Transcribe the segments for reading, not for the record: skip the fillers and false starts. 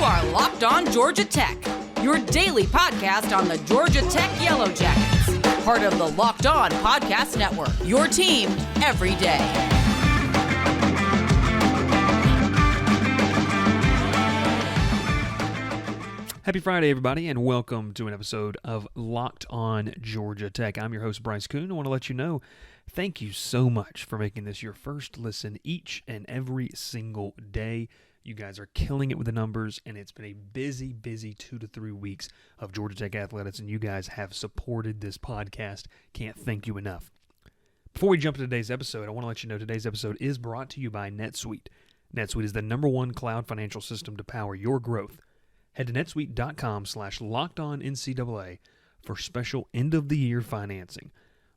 are Locked On Georgia Tech, your daily podcast on the Georgia Tech Yellow Jackets. Part of the Locked On Podcast Network, your team every day. Happy Friday, everybody, and welcome to an episode of Locked On Georgia Tech. I'm your host, Bryce Kuhn. I want to let you know, thank you so much for making this your first listen each and every single day. You guys are killing it with the numbers, and it's been a busy 2 to 3 weeks of Georgia Tech athletics, and you guys have supported this podcast. Can't thank you enough. Before we jump to today's episode, I want to let you know today's episode is brought to you by NetSuite. NetSuite is the #1 cloud financial system to power your growth. Head to netsuite.com/lockedoncaa for special end-of-the-year financing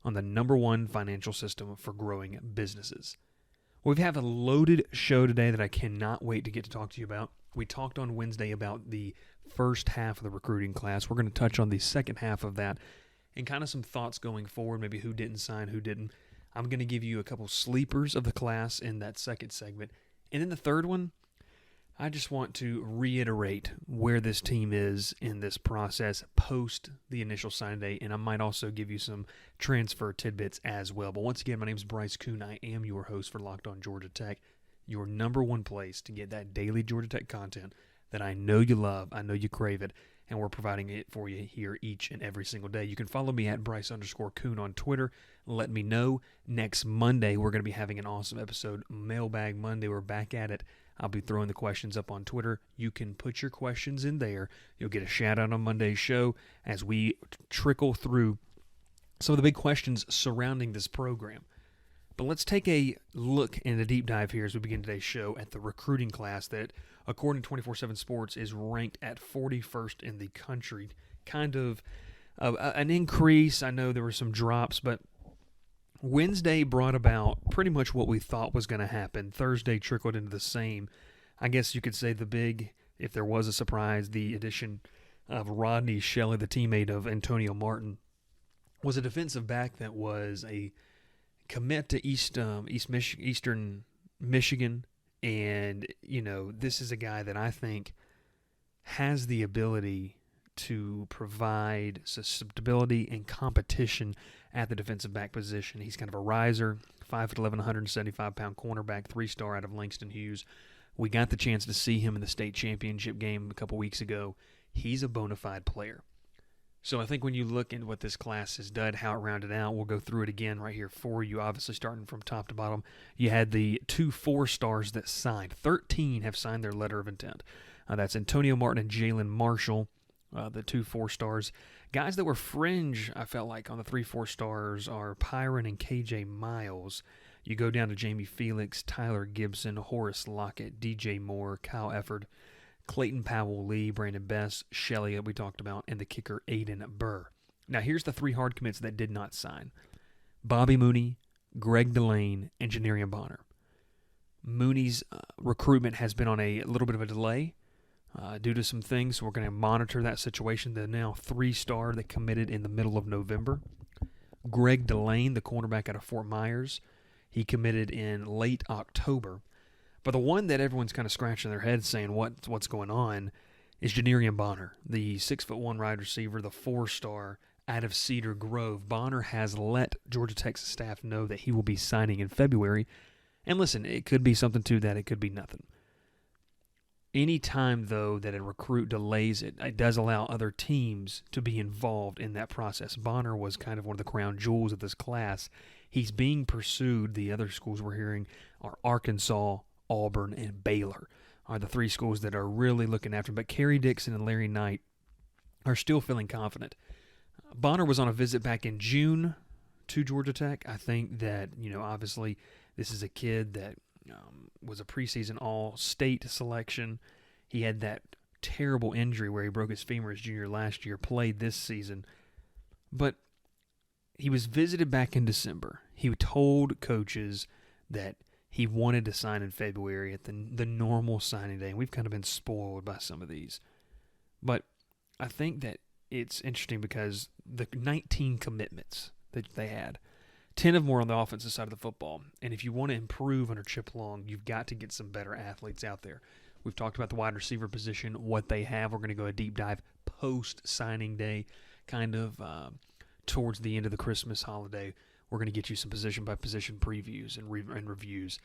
on the #1 financial system for growing businesses. We have a loaded show today that I cannot wait to get to talk to you about. We talked on Wednesday about the first half of the recruiting class. We're going to touch on the second half of that and kind of some thoughts going forward, maybe who didn't sign, who didn't. I'm going to give you a couple sleepers of the class in that second segment. And then the third one, I just want to reiterate where this team is in this process post the initial signing day, and I might also give you some transfer tidbits as well. But once again, my name is Bryce Kuhn. I am your host for Locked On Georgia Tech, your #1 place to get that daily Georgia Tech content that I know you love, I know you crave it, and we're providing it for you here each and every single day. You can follow me at Bryce_Kuhn on Twitter. Let me know. Next Monday, we're going to be having an awesome episode, Mailbag Monday. We're back at it. I'll be throwing the questions up on Twitter. You can put your questions in there. You'll get a shout-out on Monday's show as we trickle through some of the big questions surrounding this program. But let's take a look and a deep dive here as we begin today's show at the recruiting class that, according to 24/7 Sports, is ranked at 41st in the country. Kind of an increase. I know there were some drops, but Wednesday brought about pretty much what we thought was going to happen. Thursday trickled into the same. I guess you could say the big, if there was a surprise, the addition of Rodney Shelley, the teammate of Antonio Martin, was a defensive back that was a commit to Eastern Michigan. And, you know, this is a guy that I think has the ability to provide stability and competition at the defensive back position. He's kind of a riser, 5'11", 175-pound cornerback, 3-star out of Langston Hughes. We got the chance to see him in the state championship game a couple weeks ago. He's a bona fide player. So I think when you look into what this class has done, how it rounded out, we'll go through it again right here for you, obviously starting from top to bottom. You had the 2 4-stars that signed. 13 have signed their letter of intent. That's Antonio Martin and Jalen Marshall. The 2 4-stars. Guys that were fringe, I felt like, on the 3 4-stars are Pyron and KJ Miles. You go down to Jamie Felix, Tyler Gibson, Horace Lockett, DJ Moore, Kyle Efford, Clayton Powell-Lee, Brandon Bess, Shelley that we talked about, and the kicker Aiden Burr. Now here's the 3 hard commits that did not sign. Bobby Mooney, Greg Delane, and Generia Bonner. Mooney's recruitment has been on a little bit of a delay due to some things, so we're going to monitor that situation. The now 3-star that committed in the middle of November. Greg Delane, the cornerback out of Fort Myers, he committed in late October. But the one that everyone's kind of scratching their heads saying what's going on is Generia Bonner, the 6'1" wide receiver, the 4-star out of Cedar Grove. Bonner has let Georgia Tech's staff know that he will be signing in February. And listen, it could be something to that, it could be nothing. Any time, though, that a recruit delays it, it does allow other teams to be involved in that process. Bonner was kind of one of the crown jewels of this class. He's being pursued. The other schools we're hearing are Arkansas, Auburn, and Baylor are the 3 schools that are really looking after him. But Kerry Dixon and Larry Knight are still feeling confident. Bonner was on a visit back in June to Georgia Tech. I think that, obviously this is a kid that was a preseason all-state selection. He had that terrible injury where he broke his femur his junior last year, played this season. But he was visited back in December. He told coaches that he wanted to sign in February at the normal signing day, and we've kind of been spoiled by some of these. But I think that it's interesting because the 19 commitments that they had, 10 of them were on the offensive side of the football. And if you want to improve under Chip Long, you've got to get some better athletes out there. We've talked about the wide receiver position, what they have. We're going to go a deep dive post-signing day, kind of towards the end of the Christmas holiday. We're going to get you some position-by-position previews and reviews.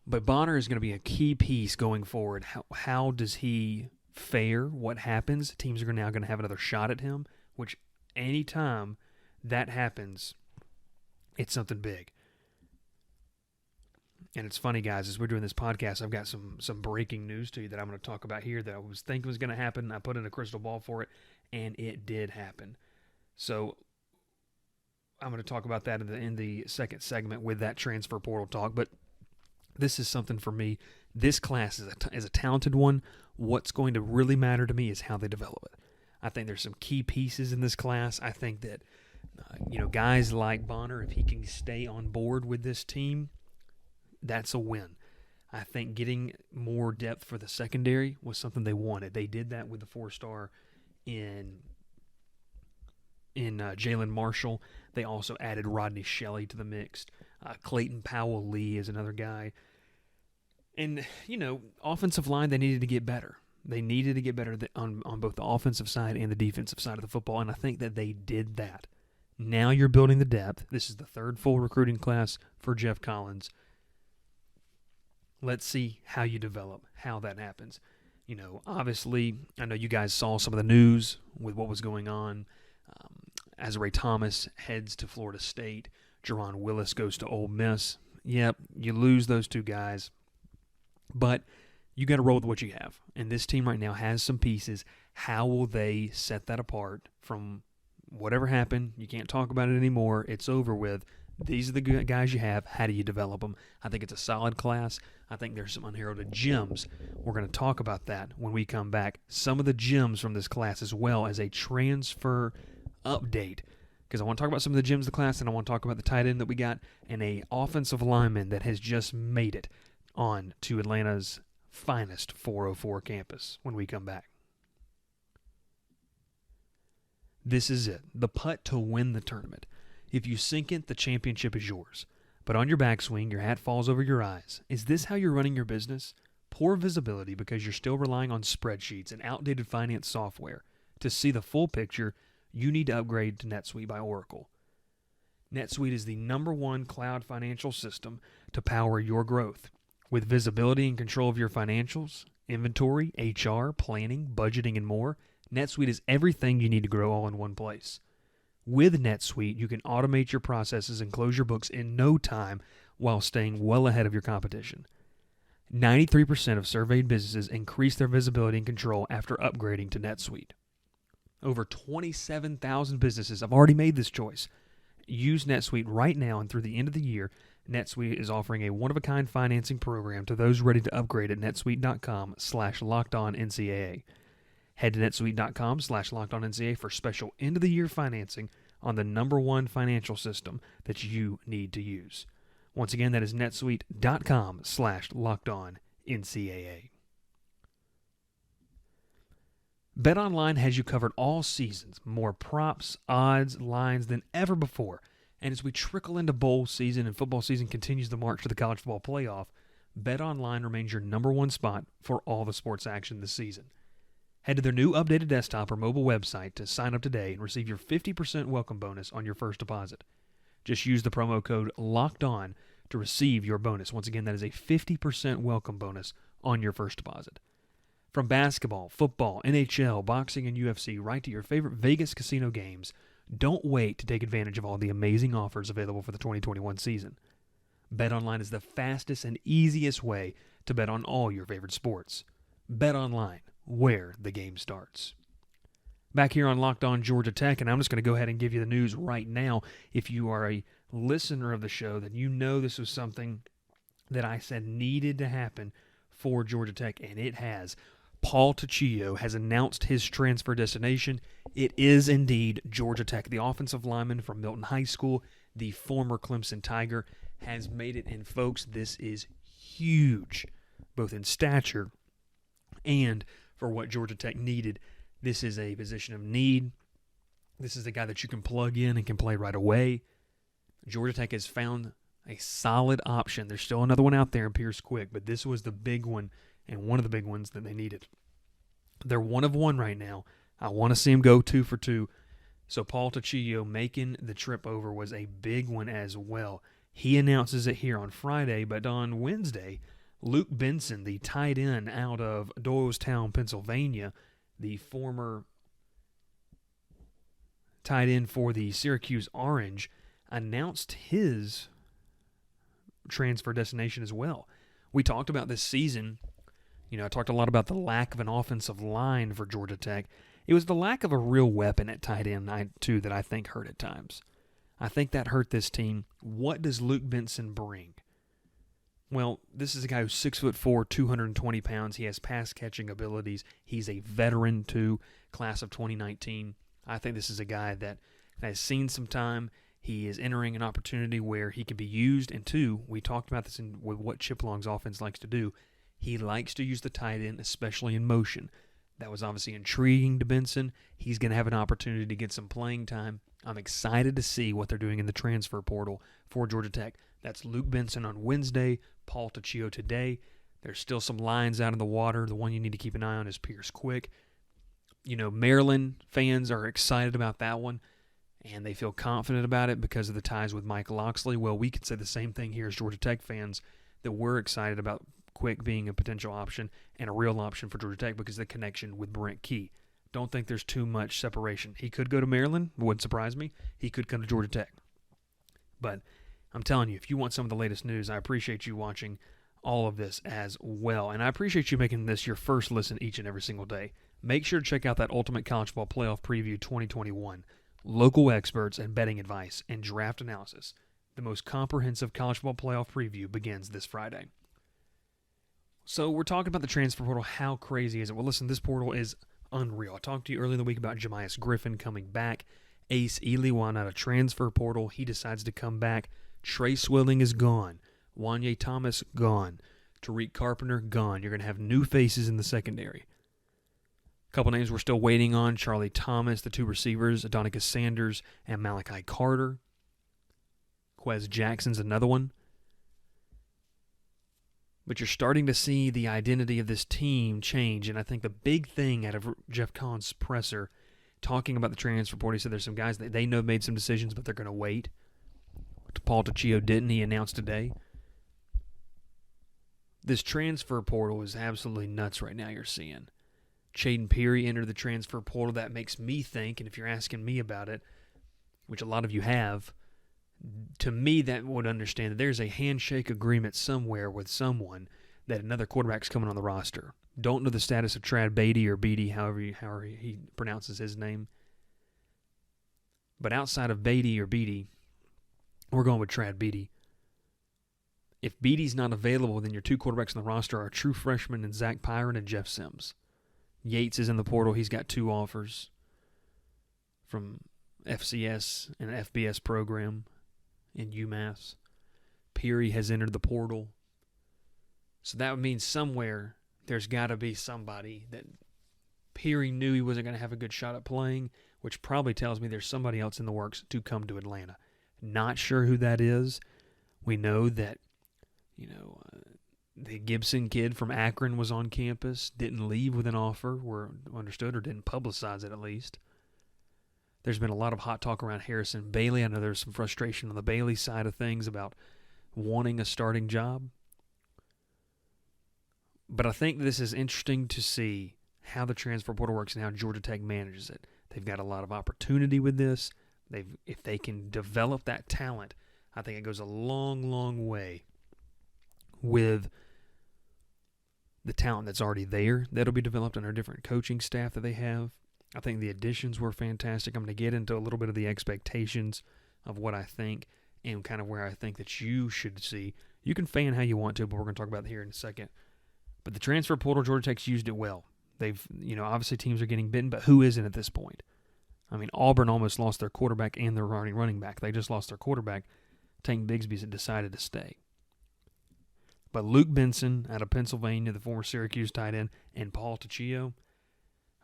But Bonner is going to be a key piece going forward. How does he fare? What happens? Teams are now going to have another shot at him, which anytime that happens, it's something big. And it's funny, guys, as we're doing this podcast, I've got some breaking news to you that I'm going to talk about here that I was thinking was going to happen. I put in a crystal ball for it, and it did happen. So I'm going to talk about that in the second segment with that transfer portal talk. But this is something for me. This class is a talented one. What's going to really matter to me is how they develop it. I think there's some key pieces in this class. I think that guys like Bonner, if he can stay on board with this team, that's a win. I think getting more depth for the secondary was something they wanted. They did that with the 4-star in Jalen Marshall. They also added Rodney Shelley to the mix. Clayton Powell-Lee is another guy. And, offensive line, they needed to get better. They needed to get better on both the offensive side and the defensive side of the football, and I think that they did that. Now you're building the depth. This is the third full recruiting class for Geoff Collins. Let's see how you develop, how that happens. Obviously, I know you guys saw some of the news with what was going on. Azrae Thomas heads to Florida State. Jerron Willis goes to Ole Miss. Yep, you lose those two guys. But you got to roll with what you have. And this team right now has some pieces. How will they set that apart from whatever happened? You can't talk about it anymore. It's over with. These are the guys you have. How do you develop them? I think it's a solid class. I think there's some unheralded gems. We're going to talk about that when we come back. Some of the gems from this class as well as a transfer update. Because I want to talk about some of the gems of the class, and I want to talk about the tight end that we got and a offensive lineman that has just made it on to Atlanta's finest 404 campus when we come back. This is it. The putt to win the tournament. If you sink it, the championship is yours. But on your backswing, your hat falls over your eyes. Is this how you're running your business? Poor visibility because you're still relying on spreadsheets and outdated finance software. To see the full picture, you need to upgrade to NetSuite by Oracle. NetSuite is the #1 cloud financial system to power your growth. With visibility and control of your financials, inventory, HR, planning, budgeting, and more, NetSuite is everything you need to grow all in one place. With NetSuite, you can automate your processes and close your books in no time while staying well ahead of your competition. 93% of surveyed businesses increase their visibility and control after upgrading to NetSuite. Over 27,000 businesses have already made this choice. Use NetSuite right now and through the end of the year. NetSuite is offering a one-of-a-kind financing program to those ready to upgrade at netsuite.com/lockedonncaa. Head to netsuite.com/lockedonncaa for special end-of-the-year financing on the #1 financial system that you need to use. Once again, that is netsuite.com/lockedonncaa. BetOnline has you covered all seasons, more props, odds, lines than ever before. And as we trickle into bowl season and football season continues the march to the college football playoff, BetOnline remains your #1 spot for all the sports action this season. Head to their new updated desktop or mobile website to sign up today and receive your 50% welcome bonus on your first deposit. Just use the promo code LOCKEDON to receive your bonus. Once again, that is a 50% welcome bonus on your first deposit. From basketball, football, NHL, boxing, and UFC, right to your favorite Vegas casino games, don't wait to take advantage of all the amazing offers available for the 2021 season. BetOnline is the fastest and easiest way to bet on all your favorite sports. BetOnline, where the game starts. Back here on Locked On Georgia Tech, and I'm just going to go ahead and give you the news right now. If you are a listener of the show, then you know this was something that I said needed to happen for Georgia Tech, and it has. Paul Tuccio has announced his transfer destination. It is indeed Georgia Tech. The offensive lineman from Milton High School, the former Clemson Tiger, has made it. And folks, this is huge, both in stature and for what Georgia Tech needed. This is a position of need. This is a guy that you can plug in and can play right away. Georgia Tech has found a solid option. There's still another one out there in Pierce Quick, but this was the big one and one of the big ones that they needed. They're 1 of 1 right now. I want to see him go 2 for 2. So Paul Tuccio making the trip over was a big one as well. He announces it here on Friday, but on Wednesday, Luke Benson, the tight end out of Doylestown, Pennsylvania, the former tight end for the Syracuse Orange, announced his transfer destination as well. We talked about this season. I talked a lot about the lack of an offensive line for Georgia Tech. It was the lack of a real weapon at tight end, too, that I think hurt at times. I think that hurt this team. What does Luke Benson bring? Well, this is a guy who's 6'4", 220 pounds. He has pass-catching abilities. He's a veteran, too, class of 2019. I think this is a guy that has seen some time. He is entering an opportunity where he can be used. And 2, we talked about this with what Chip Long's offense likes to do. He likes to use the tight end, especially in motion. That was obviously intriguing to Benson. He's going to have an opportunity to get some playing time. I'm excited to see what they're doing in the transfer portal for Georgia Tech. That's Luke Benson on Wednesday, Paul Tuccio today. There's still some lines out in the water. The one you need to keep an eye on is Pierce Quick. Maryland fans are excited about that one, and they feel confident about it because of the ties with Mike Loxley. Well, we could say the same thing here as Georgia Tech fans, that we're excited about Quick being a potential option and a real option for Georgia Tech because of the connection with Brent Key. Don't think there's too much separation. He could go to Maryland. Wouldn't surprise me. He could come to Georgia Tech. But I'm telling you, if you want some of the latest news, I appreciate you watching all of this as well. And I appreciate you making this your first listen each and every single day. Make sure to check out that Ultimate College Football Playoff Preview 2021. Local experts and betting advice and draft analysis. The most comprehensive college football playoff preview begins this Friday. So we're talking about the transfer portal. How crazy is it? Well, listen, this portal is unreal. I talked to you earlier in the week about Jemias Griffin coming back. Ace Eliwan out of transfer portal. He decides to come back. Trey Swilling is gone. Wanye Thomas gone. Tariq Carpenter gone. You're going to have new faces in the secondary. A couple names we're still waiting on. Charlie Thomas, the 2 receivers, Adonicus Sanders, and Malachi Carter. Quez Jackson's another one. But you're starting to see the identity of this team change, and I think the big thing out of Geoff Collins' presser, talking about the transfer portal, he said there's some guys that they know made some decisions, but they're going to wait. Paul Tuccio didn't, he announced today. This transfer portal is absolutely nuts right now, you're seeing. Chaden Peary entered the transfer portal. That makes me think, and if you're asking me about it, which a lot of you have, to me that would understand that there's a handshake agreement somewhere with someone that another quarterback's coming on the roster. Don't know the status of Trad Beatty or Beatty, however he pronounces his name. But outside of Beatty or Beatty, we're going with Trad Beatty. If Beatty's not available, then your 2 quarterbacks on the roster are a true freshman in Zach Pyron and Jeff Sims. Yates is in the portal. He's got 2 offers from FCS and an FBS program in UMass. Peary has entered the portal. So that would mean somewhere there's got to be somebody that Peary knew he wasn't going to have a good shot at playing, which probably tells me there's somebody else in the works to come to Atlanta. Not sure who that is. We know that, the Gibson kid from Akron was on campus, didn't leave with an offer, were understood, or didn't publicize it at least. There's been a lot of hot talk around Harrison Bailey. I know there's some frustration on the Bailey side of things about wanting a starting job. But I think this is interesting to see how the transfer portal works and how Georgia Tech manages it. They've got a lot of opportunity with this. If they can develop that talent, I think it goes a long, long way with the talent that's already there that'll be developed under a different coaching staff that they have. I think the additions were fantastic. I'm going to get into a little bit of the expectations of what I think and kind of where I think that you should see. You can fan how you want to, but we're going to talk about it here in a second. But the transfer portal, Georgia Tech's used it well. They've, obviously teams are getting bitten, but who isn't at this point? I mean, Auburn almost lost their quarterback and their running back. They just lost their quarterback. Tank Bigsby's decided to stay. But Luke Benson out of Pennsylvania, the former Syracuse tight end, and Paul Tuccio,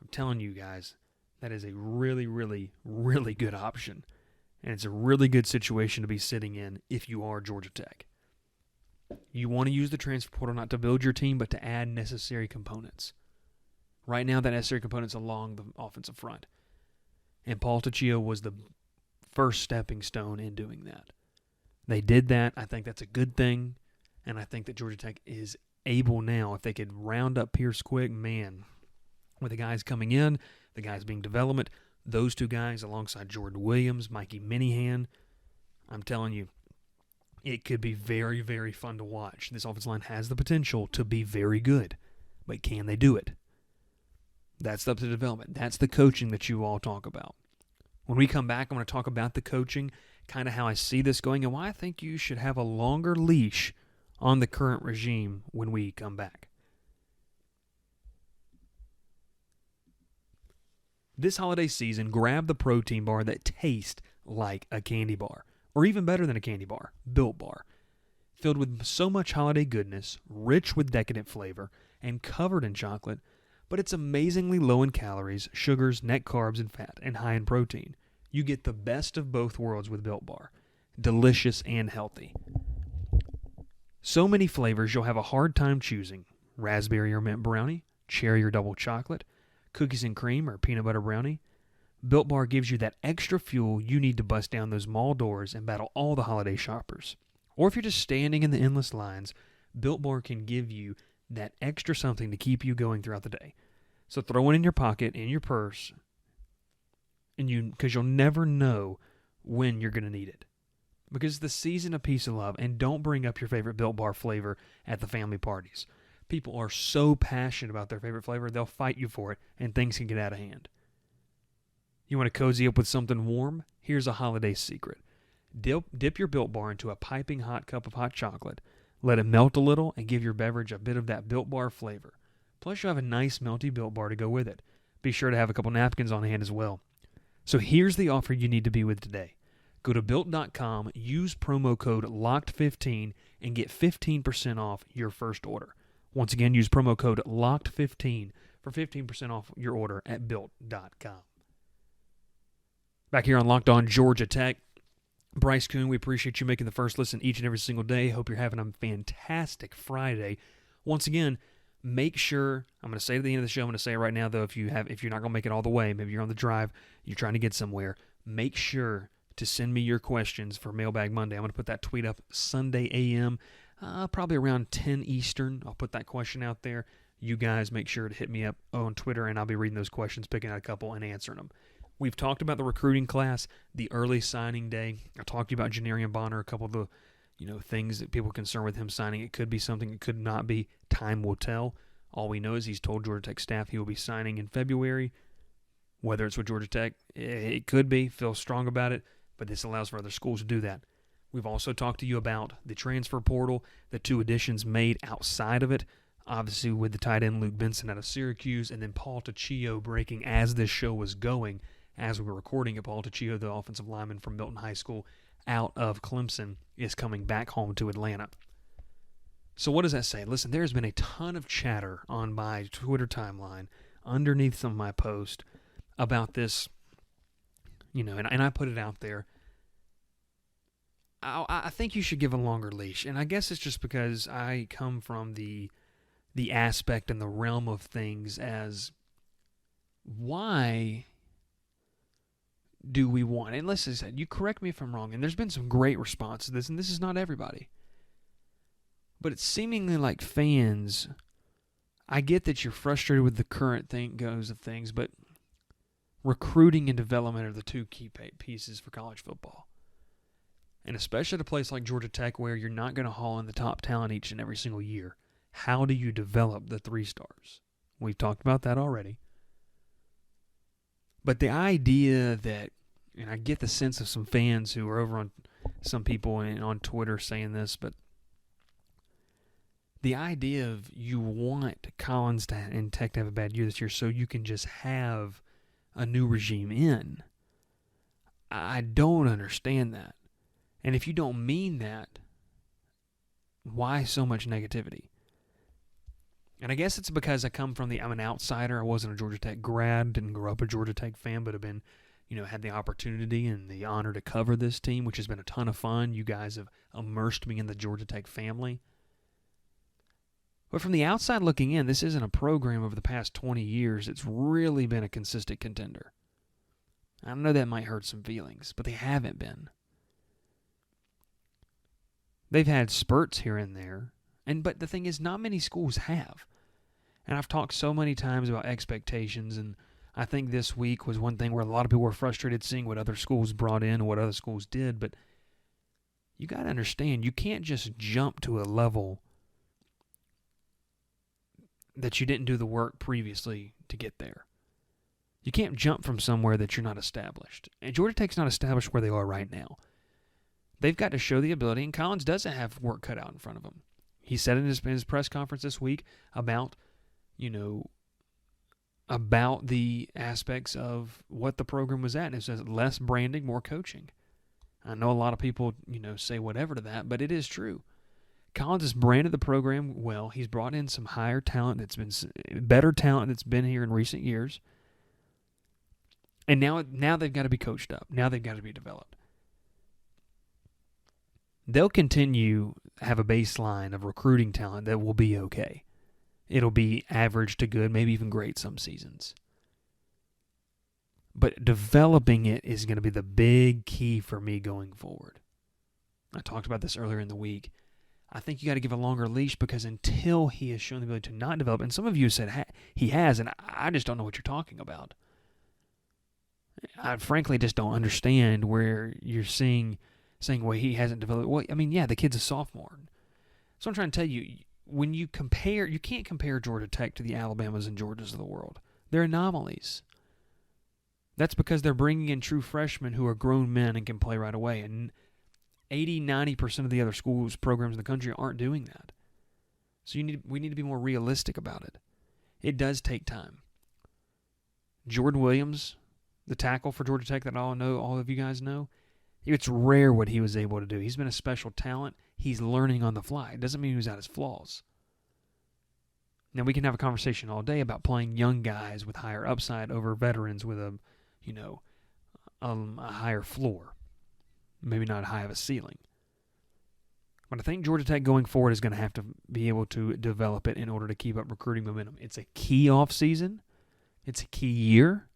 I'm telling you guys, that is a really, really, really good option. And it's a really good situation to be sitting in if you are Georgia Tech. You want to use the transfer portal not to build your team, but to add necessary components. Right now, that necessary component's along the offensive front. And Paul Tuccio was the first stepping stone in doing that. They did that. I think that's a good thing. And I think that Georgia Tech is able now, if they could round up Pierce quick, man, with the guys coming in, the guys being development, those two guys alongside Jordan Williams, Mikey Minihan, I'm telling you, it could be very, very fun to watch. This offensive line has the potential to be very good, but can they do it? That's up to development. That's the coaching that you all talk about. When we come back, I'm going to talk about the coaching, kind of how I see this going, and why I think you should have a longer leash on the current regime when we come back. This holiday season, grab the protein bar that tastes like a candy bar, or even better than a candy bar, Built Bar. Filled with so much holiday goodness, rich with decadent flavor, and covered in chocolate, but it's amazingly low in calories, sugars, net carbs, and fat, and high in protein. You get the best of both worlds with Built Bar. Delicious and healthy. So many flavors you'll have a hard time choosing. Raspberry or mint brownie, cherry or double chocolate, cookies and cream or peanut butter brownie. Built Bar gives you that extra fuel you need to bust down those mall doors and battle all the holiday shoppers. Or if you're just standing in the endless lines, Built Bar can give you that extra something to keep you going throughout the day. So throw it in your pocket, in your purse, because you'll never know when you're going to need it. Because it's the season of peace and love, and don't bring up your favorite Built Bar flavor at the family parties. People are so passionate about their favorite flavor, they'll fight you for it, and things can get out of hand. You want to cozy up with something warm? Here's a holiday secret. Dip your Built Bar into a piping hot cup of hot chocolate. Let it melt a little and give your beverage a bit of that Built Bar flavor. Plus, you'll have a nice melty Built Bar to go with it. Be sure to have a couple napkins on hand as well. So here's the offer you need to be with today. Go to Built.com, use promo code LOCKED15, and get 15% off your first order. Once again, use promo code LOCKED15 for 15% off your order at Built.com. Back here on Locked On Georgia Tech, Bryce Kuhn, we appreciate you making the first listen each and every single day. Hope you're having a fantastic Friday. Once again, make sure, I'm going to say at the end of the show, I'm going to say it right now, though, if you're not going to make it all the way, maybe you're on the drive, you're trying to get somewhere, make sure to send me your questions for Mailbag Monday. I'm going to put that tweet up Sunday a.m., probably around 10 Eastern. I'll put that question out there. You guys make sure to hit me up on Twitter, and I'll be reading those questions, picking out a couple, and answering them. We've talked about the recruiting class, the early signing day. I talked to you about Generia Bonner, a couple of the things that people are concerned with him signing. It could be something, it could not be. Time will tell. All we know is he's told Georgia Tech staff he will be signing in February. Whether it's with Georgia Tech, it could be. Feel strong about it, but this allows for other schools to do that. We've also talked to you about the transfer portal, the 2 additions made outside of it, obviously with the tight end Luke Benson out of Syracuse, and then Paul Tuccio breaking as this show was going. As we were recording it, Paul Tuccio, the offensive lineman from Milton High School out of Clemson, is coming back home to Atlanta. So what does that say? Listen, there's been a ton of chatter on my Twitter timeline underneath some of my posts about this, and I put it out there. I think you should give a longer leash, and I guess it's just because I come from the aspect and the realm of things as why do we want, and listen, you correct me if I'm wrong, and there's been some great response to this, and this is not everybody, but it's seemingly like fans, I get that you're frustrated with the current goes of things, but recruiting and development are the 2 key pieces for college football. And especially at a place like Georgia Tech where you're not going to haul in the top talent each and every single year. How do you develop the 3 stars? We've talked about that already. But the idea that, and I get the sense of some fans who are over on some people and on Twitter saying this, but the idea of you want Collins and Tech to have a bad year this year so you can just have a new regime in, I don't understand that. And if you don't mean that, why so much negativity? And I guess it's because I'm an outsider. I wasn't a Georgia Tech grad, didn't grow up a Georgia Tech fan, but have been, had the opportunity and the honor to cover this team, which has been a ton of fun. You guys have immersed me in the Georgia Tech family. But from the outside looking in, this isn't a program over the past 20 years that's really been a consistent contender. I know that might hurt some feelings, but they haven't been. They've had spurts here and there, but the thing is, not many schools have. And I've talked so many times about expectations, and I think this week was one thing where a lot of people were frustrated seeing what other schools brought in and what other schools did, but you got to understand, you can't just jump to a level that you didn't do the work previously to get there. You can't jump from somewhere that you're not established. And Georgia Tech's not established where they are right now. They've got to show the ability, and Collins doesn't have work cut out in front of him. He said in his press conference this week about the aspects of what the program was at. And it says less branding, more coaching. I know a lot of people, say whatever to that, but it is true. Collins has branded the program well. He's brought in some higher talent better talent that's been here in recent years. And now they've got to be coached up. Now they've got to be developed. They'll continue to have a baseline of recruiting talent that will be okay. It'll be average to good, maybe even great some seasons. But developing it is going to be the big key for me going forward. I talked about this earlier in the week. I think you got to give a longer leash because until he has shown the ability to not develop, and some of you said he has, and I just don't know what you're talking about. I frankly just don't understand where you're saying, well, he hasn't developed. Well, I mean, yeah, the kid's a sophomore. So I'm trying to tell you, when you compare, you can't compare Georgia Tech to the Alabamas and Georgias of the world. They're anomalies. That's because they're bringing in true freshmen who are grown men and can play right away. And 80-90% of the other schools, programs in the country aren't doing that. So we need to be more realistic about it. It does take time. Jordan Williams, the tackle for Georgia Tech that all of you guys know, it's rare what he was able to do. He's been a special talent. He's learning on the fly. It doesn't mean he's without his flaws. Now, we can have a conversation all day about playing young guys with higher upside over veterans with a higher floor. Maybe not high of a ceiling. But I think Georgia Tech going forward is going to have to be able to develop it in order to keep up recruiting momentum. It's a key offseason. It's a key year.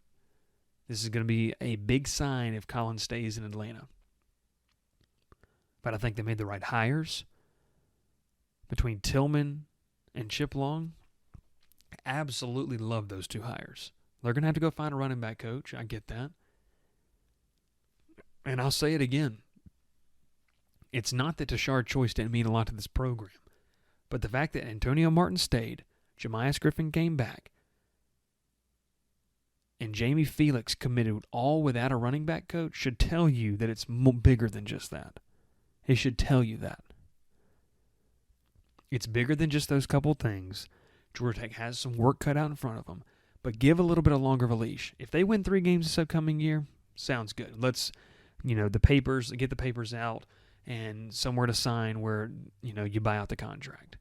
This is going to be a big sign if Collins stays in Atlanta. But I think they made the right hires. Between Tillman and Chip Long, I absolutely love those two hires. They're going to have to go find a running back coach. I get that. And I'll say it again. It's not that Tashard Choice didn't mean a lot to this program, but the fact that Antonio Martin stayed, Jemias Griffin came back, and Jamie Felix committed all without a running back coach should tell you that it's bigger than just that. It should tell you that. It's bigger than just those couple things. Georgia Tech has some work cut out in front of them, but give a little bit of longer of a leash. If they win 3 games this upcoming year, sounds good. Let's, get the papers out and somewhere to sign where, you buy out the contract.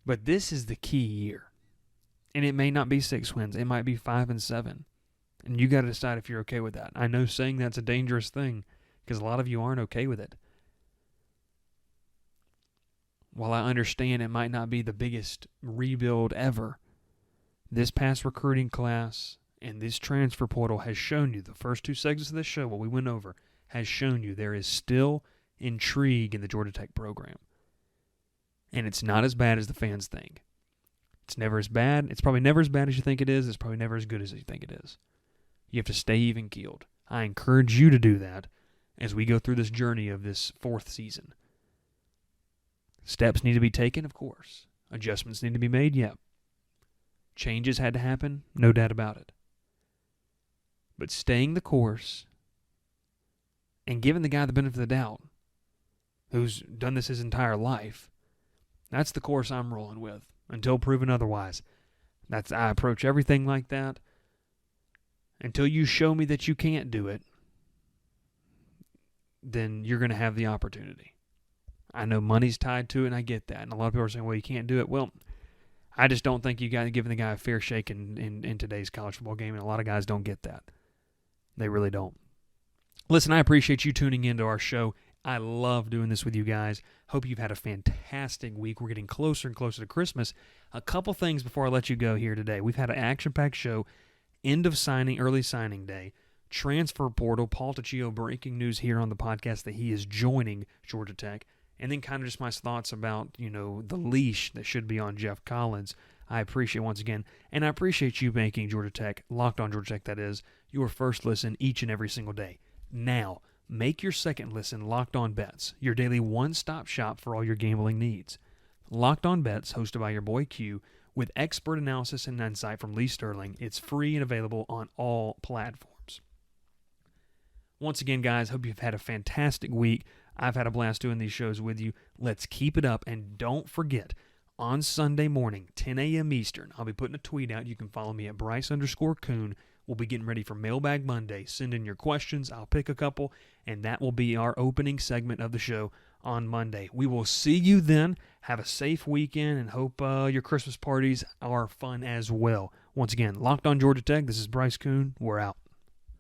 But this is the key year. And it may not be 6 wins. It might be 5 and 7. And you got to decide if you're okay with that. I know saying that's a dangerous thing because a lot of you aren't okay with it. While I understand it might not be the biggest rebuild ever, this past recruiting class and this transfer portal has shown you, the first 2 segments of this show, what we went over, has shown you there is still intrigue in the Georgia Tech program. And it's not as bad as the fans think. It's never as bad. It's probably never as bad as you think it is. It's probably never as good as you think it is. You have to stay even-keeled. I encourage you to do that as we go through this journey of this 4th season. Steps need to be taken, of course. Adjustments need to be made, yep. Changes had to happen, no doubt about it. But staying the course and giving the guy the benefit of the doubt, who's done this his entire life, that's the course I'm rolling with until proven otherwise. I approach everything like that. Until you show me that you can't do it, then you're going to have the opportunity. I know money's tied to it, and I get that. And a lot of people are saying, well, you can't do it. Well, I just don't think you got to give the guy a fair shake in today's college football game, and a lot of guys don't get that. They really don't. Listen, I appreciate you tuning into our show. I love doing this with you guys. Hope you've had a fantastic week. We're getting closer and closer to Christmas. A couple things before I let you go here today. We've had an action-packed show, end of signing, early signing day, transfer portal, Paul Tuccio breaking news here on the podcast that he is joining Georgia Tech, and then kind of just my thoughts about, the leash that should be on Geoff Collins. I appreciate once again, and I appreciate you making Georgia Tech, Locked On Georgia Tech that is, your first listen each and every single day. Now, make your second listen Locked On Bets, your daily one-stop shop for all your gambling needs. Locked On Bets, hosted by your boy Q, with expert analysis and insight from Lee Sterling. It's free and available on all platforms. Once again, guys, hope you've had a fantastic week. I've had a blast doing these shows with you. Let's keep it up, and don't forget, on Sunday morning, 10 a.m. Eastern, I'll be putting a tweet out. You can follow me at Bryce_Coon. We'll be getting ready for Mailbag Monday. Send in your questions. I'll pick a couple, and that will be our opening segment of the show on Monday. We will see you then. Have a safe weekend, and hope your Christmas parties are fun as well. Once again, Locked On Georgia Tech, this is Bryce Coon. We're out.